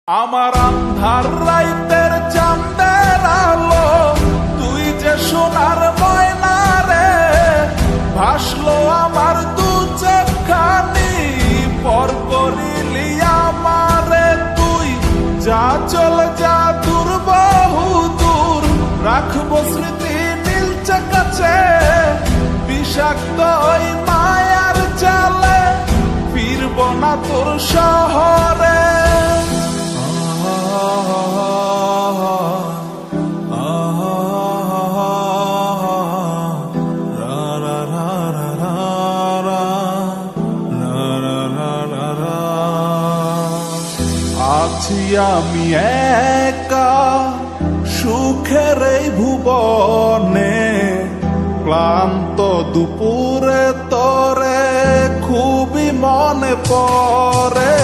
আমার আন্ধার রাইতের চাঁদের আলো, তুই যে সোনার ময়না রে, ভাসলো আমার দু চোখখানি, পর করিলি আমারে তুই। যা চলে যা দূর বহু দূর, রাখবো স্মৃতি নীলচে কাছে, বিষাক্ত ওই মায়ার জালে ফিরব না তোর শহরে। আছি আমি একা সুখের এই ভুবনে, ক্লান্ত দুপুরে তোরে খুবই মনে পড়ে।